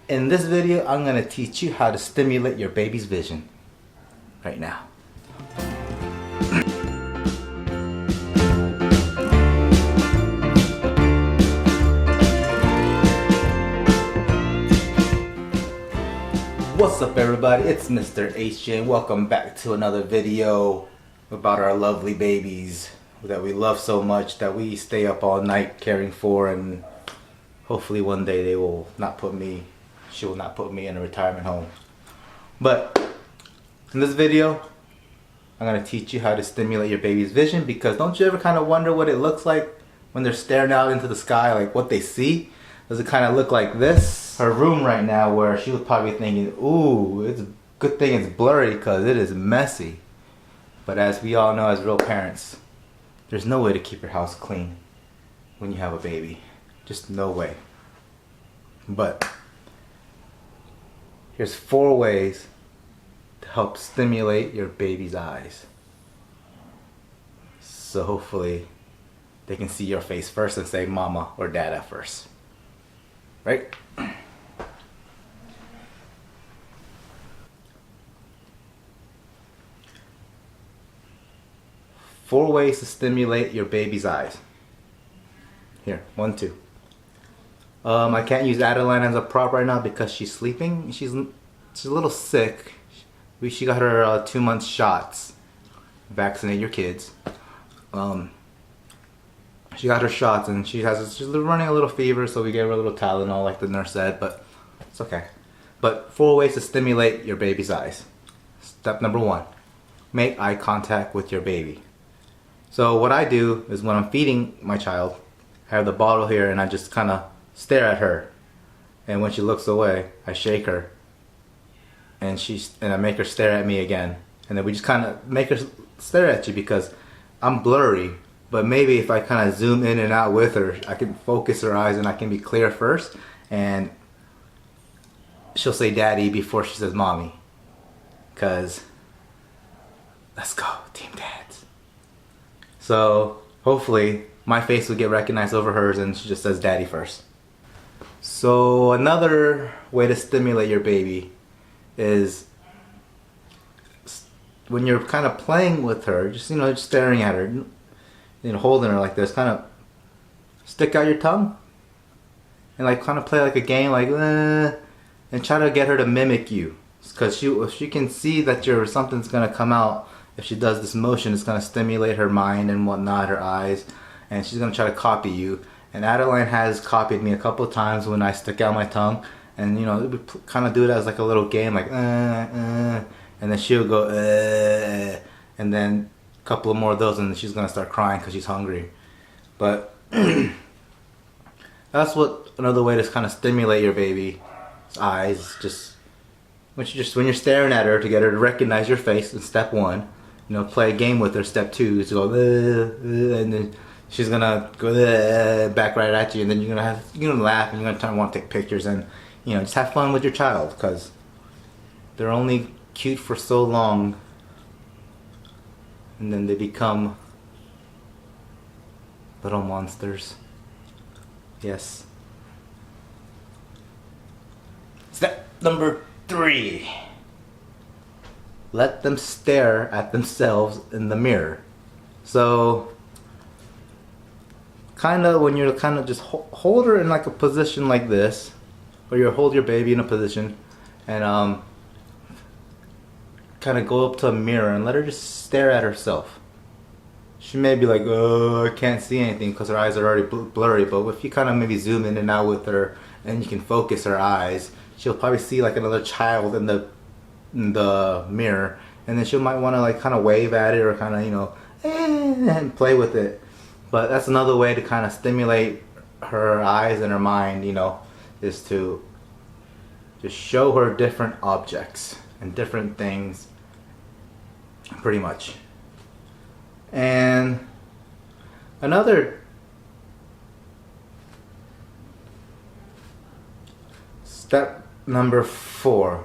In this video, I'm going to teach you how to stimulate your baby's vision right now. What's up everybody, it's Mr. HJ and welcome back to another video about our lovely babies that we love so much that we stay up all night caring for, and hopefully one day she will not put me in a retirement home. But in this video, I'm going to teach you how to stimulate your baby's vision, because don't you ever kind of wonder what it looks like when they're staring out into the sky, like what they see? Does it kind of look like this? Her room right now, where she was probably thinking, ooh, it's a good thing it's blurry because it is messy. But as we all know as real parents, there's no way to keep your house clean when you have a baby. Just no way. But here's 4 ways to help stimulate your baby's eyes. So hopefully they can see your face first and say mama or dada first. Right? 4 ways to stimulate your baby's eyes. Here, 1, 2. I can't use Adeline as a prop right now because she's sleeping. She's a little sick. She got her 2-month shots. Vaccinate your kids. She got her shots and she's running a little fever, so we gave her a little Tylenol like the nurse said, but it's okay. But 4 ways to stimulate your baby's eyes. Step number 1, make eye contact with your baby. So what I do is when I'm feeding my child, I have the bottle here and I just kind of stare at her. And when she looks away, I shake her and I make her stare at me again. And then we just kind of make her stare at you because I'm blurry. But maybe if I kind of zoom in and out with her, I can focus her eyes and I can be clear first. And she'll say daddy before she says mommy. Because let's go, team dads. So hopefully my face will get recognized over hers and she just says daddy first. So another way to stimulate your baby is when you're kind of playing with her, just staring at her, holding her like this, kind of stick out your tongue and like kind of play like a game, like and try to get her to mimic you, because if she can see that something's gonna come out, if she does this motion, it's gonna stimulate her mind and whatnot, her eyes, and she's gonna try to copy you. And Adeline has copied me a couple of times when I stick out my tongue, and we kind of do it as like a little game, like and then she'll go and then a couple of more of those and she's gonna start crying because she's hungry. But that's another way to kind of stimulate your baby's eyes. Just when you're staring at her, to get her to recognize your face in step 1. Play a game with her. Step 2 is to go and then she's gonna go back right at you, and then you're gonna laugh and you're gonna want to take pictures and just have fun with your child, because they're only cute for so long and then they become little monsters. Yes. Step number 3. Let them stare at themselves in the mirror. So when you're just hold her in like a position like this, or you hold your baby in a position and kind of go up to a mirror and let her just stare at herself. She may be like, oh, I can't see anything because her eyes are already blurry, but if you kind of maybe zoom in and out with her and you can focus her eyes, she'll probably see like another child in the mirror, and then she might want to like kind of wave at it or kind of and play with it. But that's another way to kind of stimulate her eyes and her mind, is to just show her different objects and different things, pretty much. And another step number 4.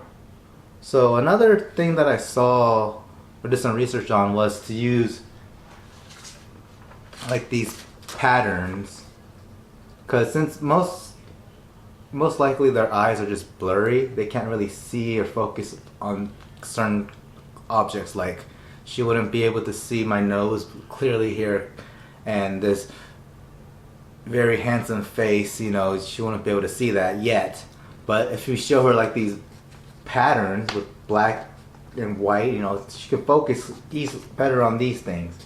So another thing that I saw or did some research on was to use like these patterns, because since most most likely their eyes are just blurry. They can't really see or focus on certain objects. Like, she wouldn't be able to see my nose clearly here, and this very handsome face, you know, she wouldn't be able to see that yet. But if you show her like these patterns with black and white, you know, she can focus better on these things.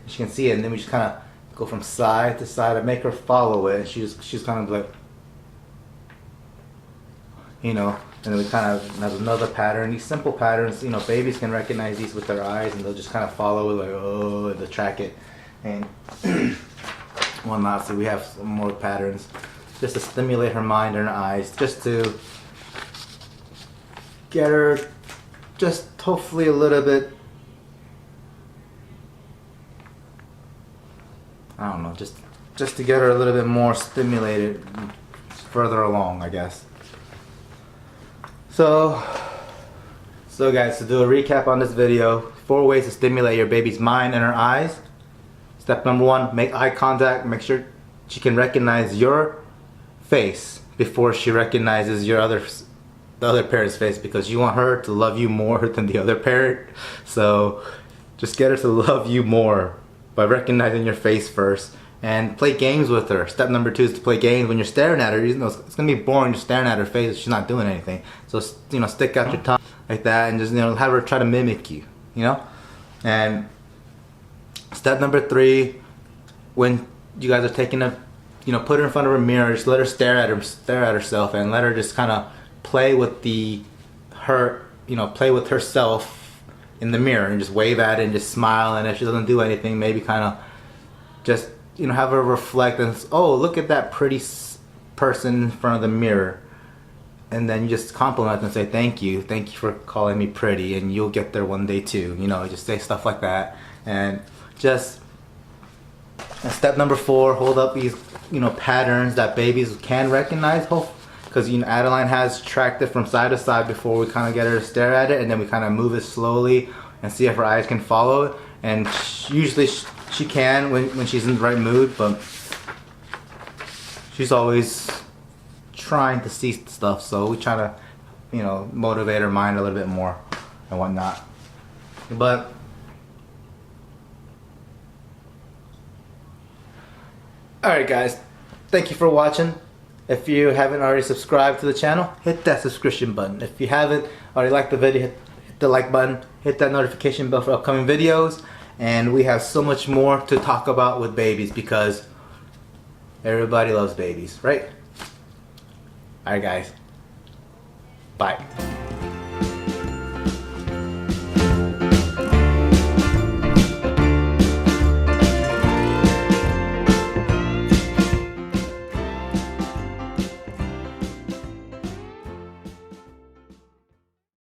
She can see it, and then we just kind of go from side to side and make her follow it. And she's kind of like, you know, and then we kind of have another pattern. These simple patterns, you know, babies can recognize these with their eyes, and they'll just kind of follow it, like, oh, they'll track it. And one last, we have some more patterns just to stimulate her mind and her eyes, just to get her just hopefully a little bit, I don't know, just to get her a little bit more stimulated further along, I guess. So guys, to do a recap on this video, 4 ways to stimulate your baby's mind and her eyes. Step number 1, make eye contact. Make sure she can recognize your face before she recognizes the other parent's face, because you want her to love you more than the other parent. So just get her to love you more by recognizing your face first, and play games with her. Step number 2 is to play games when you're staring at her. You know, it's gonna be boring just staring at her face if she's not doing anything. So, you know, stick out your tongue like that and just, you know, have her try to mimic you, you know? And step number 3, when you guys are taking a, you know, put her in front of a mirror, just let her stare at herself, and let her just kind of play with play with herself in the mirror, and just wave at it and just smile. And if she doesn't do anything, maybe kind of just, you know, have her reflect and, oh, look at that pretty person in front of the mirror. And then you just compliment and say, thank you for calling me pretty, and you'll get there one day too. You know, just say stuff like that. And just, and step number 4, hold up these, you know, patterns that babies can recognize, because, you know, Adeline has tracked it from side to side before we kind of get her to stare at it, and then we kind of move it slowly and see if her eyes can follow it. And usually she can when she's in the right mood, but she's always trying to see stuff, so we try to, you know, motivate her mind a little bit more and whatnot. But alright guys, thank you for watching. If you haven't already subscribed to the channel, hit that subscription button. If you haven't already liked the video, hit the like button, hit that notification bell for upcoming videos. And we have so much more to talk about with babies, because everybody loves babies, right? Alright guys, bye.